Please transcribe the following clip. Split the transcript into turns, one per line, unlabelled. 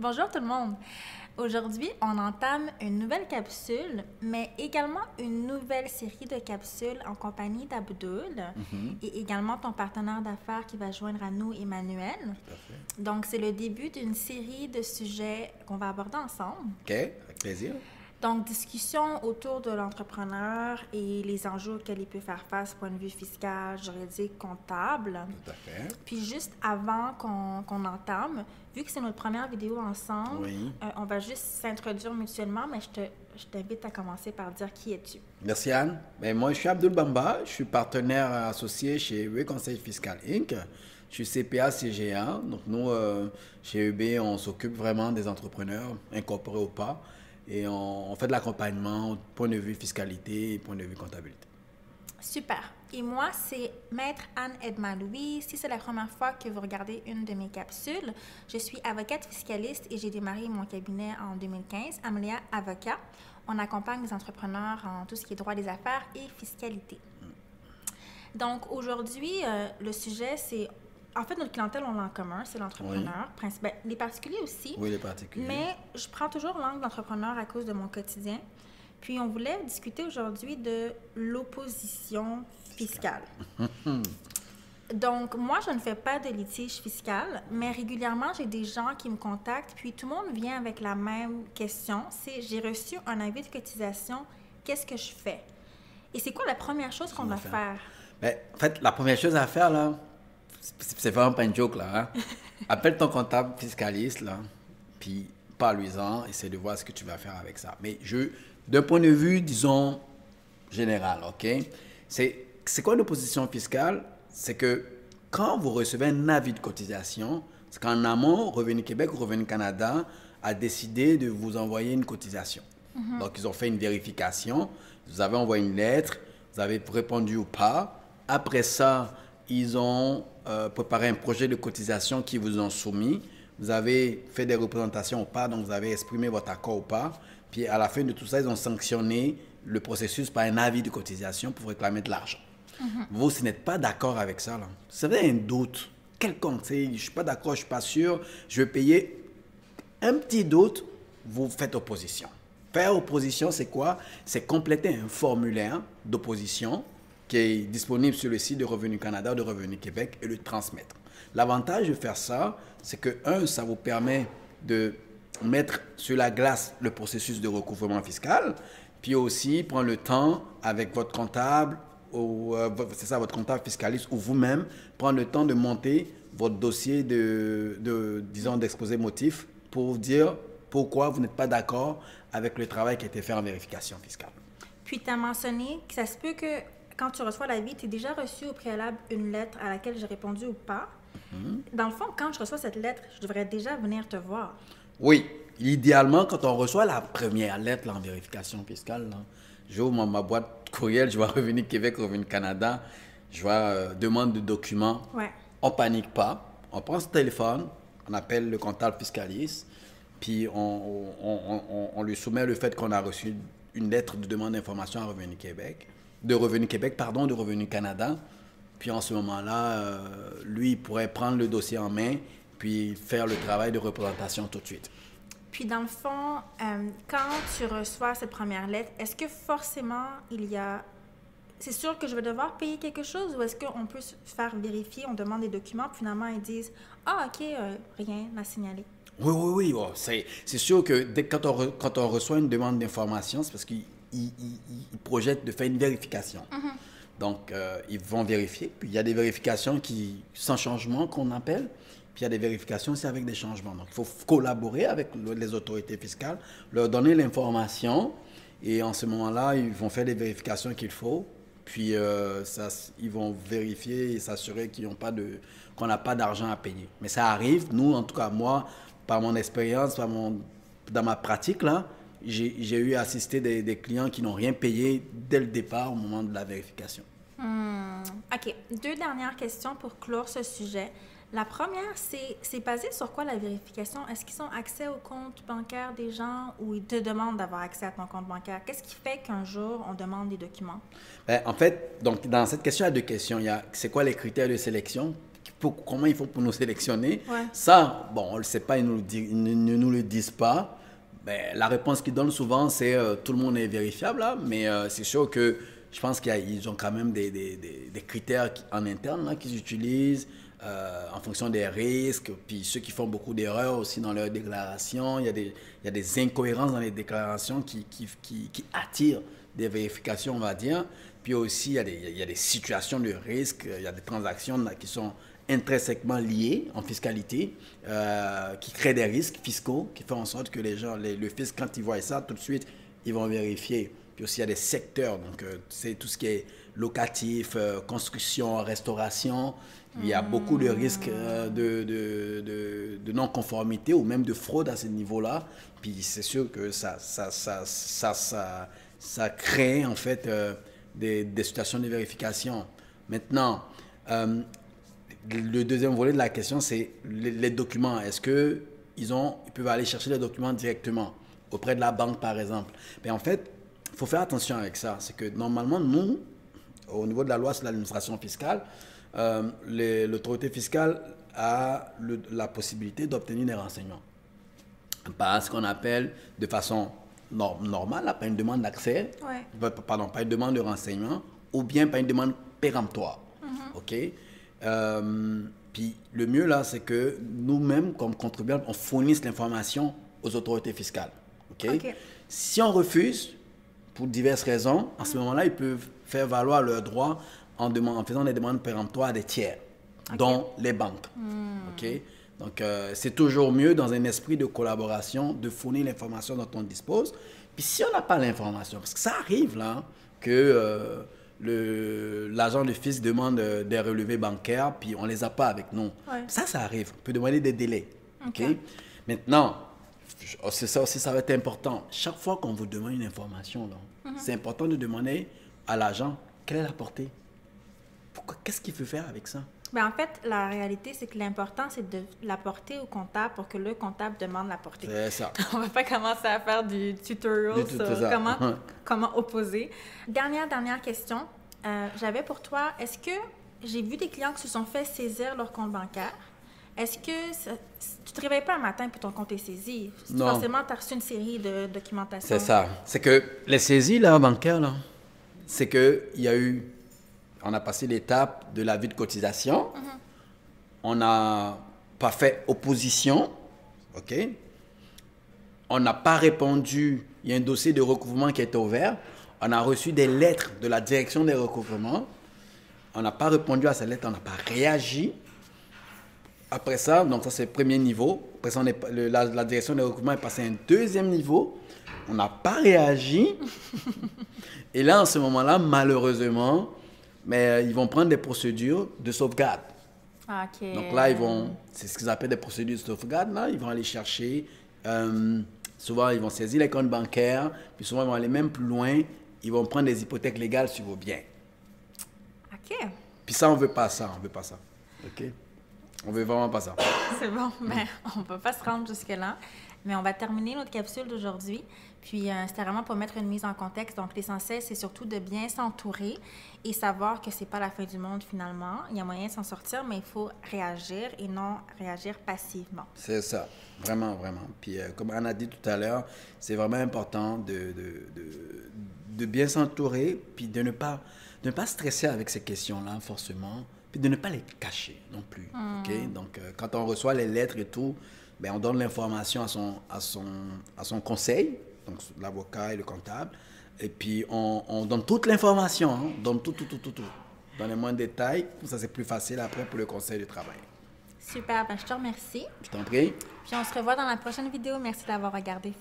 Bonjour tout le monde. Aujourd'hui, on entame une nouvelle capsule, mais également une nouvelle série de capsules en compagnie d'Abdoul et également ton partenaire d'affaires qui va joindre à nous, Emmanuel.
Tout à fait.
Donc, c'est le début d'une série de sujets qu'on va aborder ensemble.
OK, avec plaisir.
Donc, discussion autour de l'entrepreneur et les enjeux auxquels il peut faire face, point de vue fiscal, juridique, comptable.
Tout à fait.
Puis juste avant qu'on entame, vu que c'est notre première vidéo ensemble,
Oui.
on va juste s'introduire mutuellement, mais je t'invite à commencer par dire qui es-tu.
Merci Anne. Ben, moi, je suis Abdul Bamba. Je suis partenaire associé chez EB Conseil Fiscal Inc. Je suis CPA CGA. Donc, nous, chez EB, on s'occupe vraiment des entrepreneurs, incorporés ou pas. Et on fait de l'accompagnement, point de vue fiscalité et point de vue comptabilité.
Super. Et moi, c'est Maître Anne Edma-Louis. Si c'est la première fois que vous regardez une de mes capsules, je suis avocate fiscaliste et j'ai démarré mon cabinet en 2015, Amelia Avocat. On accompagne les entrepreneurs en tout ce qui est droit des affaires et fiscalité. Donc aujourd'hui, le sujet, c'est... En fait, notre clientèle, on l'a en commun, c'est l'entrepreneur. Ben, les particuliers aussi.
Oui, les particuliers.
Mais je prends toujours l'angle d'entrepreneur à cause de mon quotidien. Puis on voulait discuter aujourd'hui de l'opposition fiscale. Donc, moi, je ne fais pas de litige fiscal, mais régulièrement, j'ai des gens qui me contactent, puis tout le monde vient avec la même question, c'est j'ai reçu un avis de cotisation, qu'est-ce que je fais? Et c'est quoi la première chose qu'on doit faire?
Ben, en fait, la première chose à faire, là, c'est vraiment pas une joke, là. Hein? Appelle ton comptable fiscaliste, là, puis parle-lui-en, essaie de voir ce que tu vas faire avec ça. Mais d'un point de vue, disons, général, OK? C'est quoi l'opposition fiscale? C'est que quand vous recevez un avis de cotisation, c'est qu'en amont, Revenu Québec ou Revenu Canada a décidé de vous envoyer une cotisation. Donc, ils ont fait une vérification, vous avez envoyé une lettre, vous avez répondu ou pas. Après ça, ils ont préparé un projet de cotisation qu'ils vous ont soumis. Vous avez fait des représentations ou pas, donc vous avez exprimé votre accord ou pas. Puis à la fin de tout ça, ils ont sanctionné le processus par un avis de cotisation pour réclamer de l'argent. Vous, si vous n'êtes pas d'accord avec ça, là, si vous avez un doute quelconque, je ne suis pas d'accord, je ne suis pas sûr, je vais payer un petit doute, vous faites opposition. Faire opposition, c'est quoi? C'est compléter un formulaire d'opposition qui est disponible sur le site de Revenu Canada ou de Revenu Québec et le transmettre. L'avantage de faire ça, c'est que, un, ça vous permet de mettre sur la glace le processus de recouvrement fiscal, puis aussi prendre le temps avec votre comptable, ou c'est ça, votre comptable fiscaliste ou vous-même, prendre le temps de monter votre dossier disons, d'exposé motif pour dire pourquoi vous n'êtes pas d'accord avec le travail qui a été fait en vérification fiscale.
Puis tu as mentionné que ça se peut que quand tu reçois l'avis, tu as déjà reçu au préalable une lettre à laquelle j'ai répondu ou pas. Dans le fond, quand je reçois cette lettre, je devrais déjà venir te voir.
Oui, idéalement, quand on reçoit la première lettre là, en vérification fiscale, là, j'ouvre ma boîte courriel, je vois Revenu Québec, Revenu Canada, je vois demande de documents.
Ouais.
On panique pas, on prend ce téléphone, on appelle le comptable fiscaliste, puis on lui soumet le fait qu'on a reçu une lettre de demande d'information à Revenu Québec, de Revenu Canada. Puis en ce moment-là, lui, il pourrait prendre le dossier en main, puis faire le travail de représentation tout de suite.
Puis dans le fond, quand tu reçois cette première lettre, est-ce que forcément il y a... C'est sûr que je vais devoir payer quelque chose ou est-ce qu'on peut se faire vérifier, on demande des documents, puis finalement ils disent « Ah, OK, rien à signaler ».
Oui. Oh, c'est sûr que quand on reçoit une demande d'information, c'est parce qu'ils projettent de faire une vérification. Donc, ils vont vérifier. Puis, il y a des vérifications sans changement qu'on appelle. Puis, il y a des vérifications aussi avec des changements. Donc, il faut collaborer avec les autorités fiscales, leur donner l'information. Et en ce moment-là, ils vont faire les vérifications qu'il faut. Puis, ils vont vérifier et s'assurer qu'on n'a pas d'argent à payer. Mais ça arrive. Nous, en tout cas, moi, par mon expérience, dans ma pratique, là, j'ai eu à assister des clients qui n'ont rien payé dès le départ au moment de la vérification.
OK. 2 dernières questions pour clore ce sujet. La première, c'est basé sur quoi la vérification? Est-ce qu'ils ont accès au compte bancaire des gens ou ils te demandent d'avoir accès à ton compte bancaire? Qu'est-ce qui fait qu'un jour, on demande des documents?
En fait, donc, dans cette question, il y a 2 questions. C'est quoi les critères de sélection comment il faut pour nous sélectionner.
Ouais.
Ça, bon, on ne le sait pas, ils ne nous le disent pas. Ben, la réponse qu'ils donnent souvent, c'est tout le monde est vérifiable, là, mais c'est sûr que je pense qu'ils ont quand même des critères en interne là, qu'ils utilisent en fonction des risques. Puis ceux qui font beaucoup d'erreurs aussi dans leurs déclarations, il y a des incohérences dans les déclarations qui attirent des vérifications, on va dire. Puis aussi, il y a des situations de risque, il y a des transactions là, qui sont intrinsèquement liées en fiscalité, qui créent des risques fiscaux, qui font en sorte que les gens, le fisc, quand ils voient ça, tout de suite, ils vont vérifier. Puis aussi, il y a des secteurs, donc c'est tout ce qui est locatif, construction, restauration. Il y a beaucoup de risques de non-conformité ou même de fraude à ce niveau-là. Puis c'est sûr que ça crée en fait des situations de vérification. Maintenant, le deuxième volet de la question, c'est les documents. Est-ce qu'ils peuvent aller chercher les documents directement auprès de la banque, par exemple? Mais en fait, il faut faire attention avec ça. C'est que normalement, nous, au niveau de la loi sur l'administration fiscale, l'autorité fiscale a la possibilité d'obtenir des renseignements par ce qu'on appelle de façon normale, pas une demande d'accès, pardon, pas une demande de renseignement, ou bien pas une demande péremptoire. OK? Puis le mieux là, c'est que nous-mêmes, comme contribuables, on fournisse l'information aux autorités fiscales. OK? Si on refuse, pour diverses raisons, à ce moment-là, ils peuvent faire valoir leurs droits en faisant des demandes péremptoires à des tiers, dont les banques. OK? Donc, c'est toujours mieux, dans un esprit de collaboration, de fournir l'information dont on dispose. Puis si on n'a pas l'information, parce que ça arrive là, que l'agent de fisc demande des relevés bancaires, puis on ne les a pas avec nous. Ça arrive. On peut demander des délais. OK? Maintenant, c'est ça aussi, ça va être important. Chaque fois qu'on vous demande une information, c'est important de demander à l'agent quelle est la portée. Qu'est-ce qu'il veut faire avec ça?
Ben, en fait, la réalité, c'est que l'important, c'est de l'apporter au comptable pour que le comptable demande la portée.
C'est ça.
On ne va pas commencer à faire du tutorial sur comment opposer. Dernière question. J'avais pour toi, est-ce que j'ai vu des clients qui se sont fait saisir leur compte bancaire? Est-ce que tu te réveilles pas un matin puis ton compte est saisi?
Non.
Forcément, tu as reçu une série de documentation.
C'est ça. C'est que les saisies là, bancaires, là, c'est qu'il y a eu... On a passé l'étape de l'avis de cotisation. On n'a pas fait opposition. OK? On n'a pas répondu. Il y a un dossier de recouvrement qui a été ouvert. On a reçu des lettres de la direction des recouvrements. On n'a pas répondu à ces lettres. On n'a pas réagi. Après ça, donc ça c'est le premier niveau. Après ça, la direction des recouvrements est passée à un deuxième niveau. On n'a pas réagi. Et là, en ce moment-là, malheureusement... Mais ils vont prendre des procédures de sauvegarde.
OK.
Donc là, c'est ce qu'ils appellent des procédures de sauvegarde. Là, ils vont aller chercher, souvent ils vont saisir les comptes bancaires, puis souvent ils vont aller même plus loin, ils vont prendre des hypothèques légales sur vos biens.
OK.
Puis ça, on ne veut pas ça, OK? On veut vraiment pas ça.
C'est bon, mais on ne peut pas se rendre jusque-là. Mais on va terminer notre capsule d'aujourd'hui. Puis, c'était vraiment pour mettre une mise en contexte. Donc, l'essentiel, c'est surtout de bien s'entourer et savoir que c'est pas la fin du monde, finalement. Il y a moyen de s'en sortir, mais il faut réagir et non réagir passivement.
C'est ça. Vraiment, vraiment. Puis, comme Anne a dit tout à l'heure, c'est vraiment important de bien s'entourer, puis de ne pas stresser avec ces questions-là, forcément, puis de ne pas les cacher non plus. OK? Donc, quand on reçoit les lettres et tout, ben, on donne l'information à son conseil, donc l'avocat et le comptable, et puis on donne toute l'information, hein, on donne tout, dans les moindres détails. Ça, c'est plus facile après pour le conseil de travail.
Super, ben, je te remercie.
Je t'en prie.
Puis on se revoit dans la prochaine vidéo. Merci d'avoir regardé.